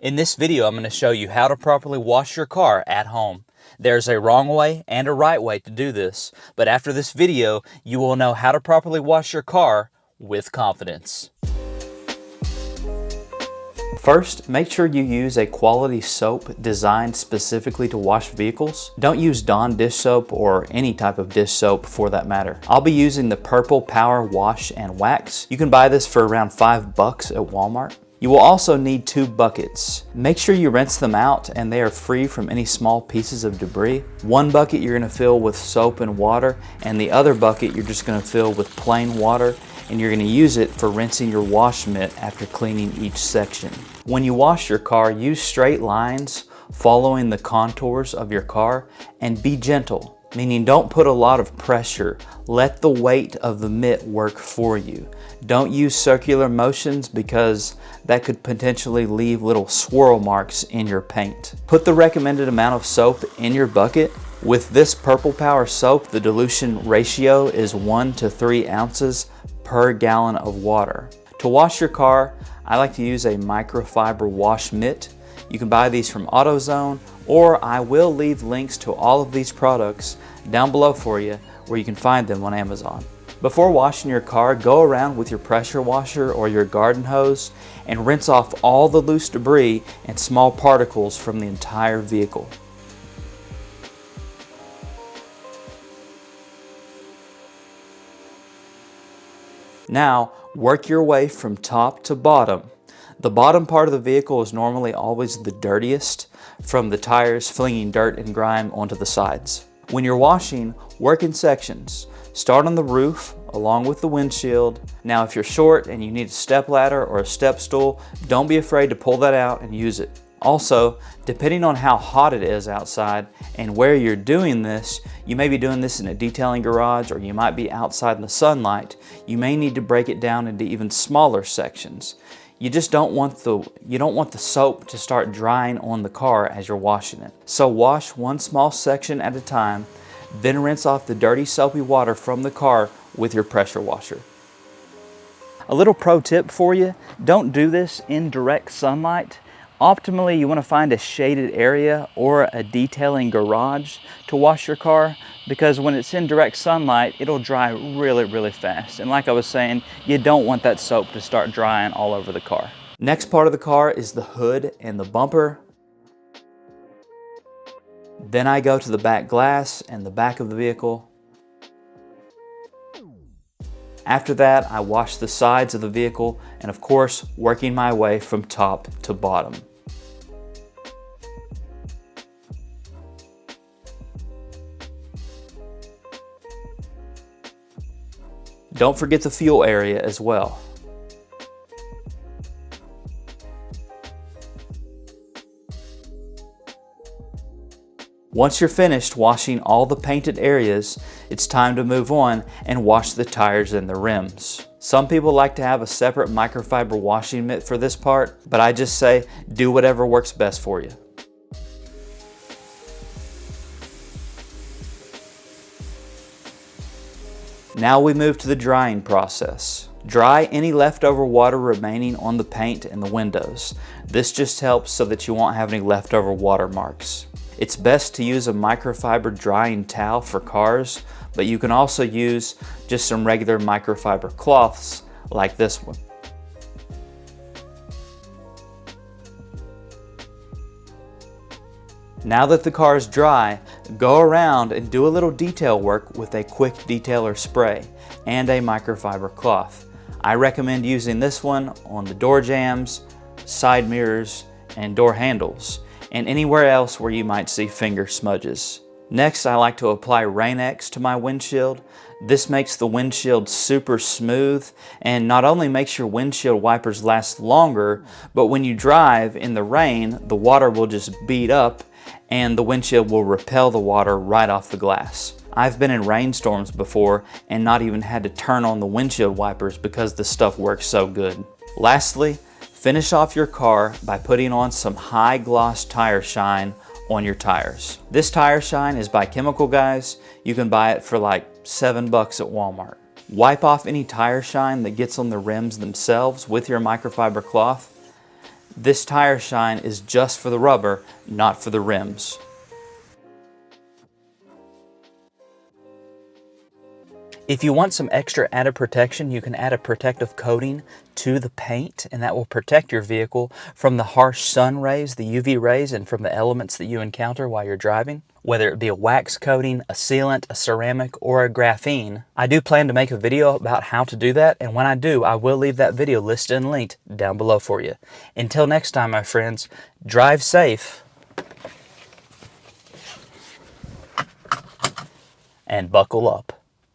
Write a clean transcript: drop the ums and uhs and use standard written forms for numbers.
In this video, I'm going to show you how to properly wash your car at home. There's a wrong way and a right way to do this, but after this video, you will know how to properly wash your car with confidence. First, make sure you use a quality soap designed specifically to wash vehicles. Don't use Dawn dish soap or any type of dish soap for that matter. I'll be using the Purple Power Wash and Wax. You can buy this for around $5 at Walmart. You will also need 2 buckets. Make sure you rinse them out and they are free from any small pieces of debris. One bucket you're going to fill with soap and water, and the other bucket you're just going to fill with plain water, and you're going to use it for rinsing your wash mitt after cleaning each section. When you wash your car, use straight lines following the contours of your car, and be gentle, meaning don't put a lot of pressure. Let the weight of the mitt work for you. Don't use circular motions because that could potentially leave little swirl marks in your paint. Put the recommended amount of soap in your bucket. With this Purple Power soap, the dilution ratio is 1 to 3 ounces per gallon of water. To wash your car, I like to use a microfiber wash mitt. You can buy these from AutoZone, or I will leave links to all of these products down below for you where you can find them on Amazon. Before washing your car, go around with your pressure washer or your garden hose and rinse off all the loose debris and small particles from the entire vehicle. Now, work your way from top to bottom. The bottom part of the vehicle is normally always the dirtiest, from the tires flinging dirt and grime onto the sides. When you're washing, work in sections. Start on the roof along with the windshield. Now, if you're short and you need a step ladder or a step stool, don't be afraid to pull that out and use it. Also, depending on how hot it is outside and where you're doing this, you may be doing this in a detailing garage, or you might be outside in the sunlight. You may need to break it down into even smaller sections. You just don't want the soap to start drying on the car as you're washing it. So wash one small section at a time, then rinse off the dirty soapy water from the car with your pressure washer. A little pro tip for you, don't do this in direct sunlight. Optimally, you want to find a shaded area or a detailing garage to wash your car, because when it's in direct sunlight, it'll dry really fast. And like I was saying, you don't want that soap to start drying all over the car. Next part of the car is the hood and the bumper. Then I go to the back glass and the back of the vehicle. After that, I wash the sides of the vehicle, and of course, working my way from top to bottom. Don't forget the fuel area as well. Once you're finished washing all the painted areas, it's time to move on and wash the tires and the rims. Some people like to have a separate microfiber washing mitt for this part, but I just say do whatever works best for you. Now we move to the drying process. Dry any leftover water remaining on the paint and the windows. This just helps so that you won't have any leftover water marks. It's best to use a microfiber drying towel for cars, but you can also use just some regular microfiber cloths like this one. Now that the car is dry, go around and do a little detail work with a quick detailer spray and a microfiber cloth. I recommend using this one on the door jambs, side mirrors, and door handles, and anywhere else where you might see finger smudges. Next, I like to apply Rain-X to my windshield. This makes the windshield super smooth and not only makes your windshield wipers last longer, but when you drive in the rain, the water will just bead up and the windshield will repel the water right off the glass. I've been in rainstorms before and not even had to turn on the windshield wipers because this stuff works so good. Lastly, finish off your car by putting on some high gloss tire shine on your tires. This tire shine is by Chemical Guys. You can buy it for like $7 at Walmart. Wipe off any tire shine that gets on the rims themselves with your microfiber cloth. This tire shine is just for the rubber, not for the rims. If you want some extra added protection, you can add a protective coating to the paint, and that will protect your vehicle from the harsh sun rays, the UV rays, and from the elements that you encounter while you're driving. Whether it be a wax coating, a sealant, a ceramic, or a graphene. I do plan to make a video about how to do that, and when I do, I will leave that video listed and linked down below for you. Until next time, my friends, drive safe and buckle up.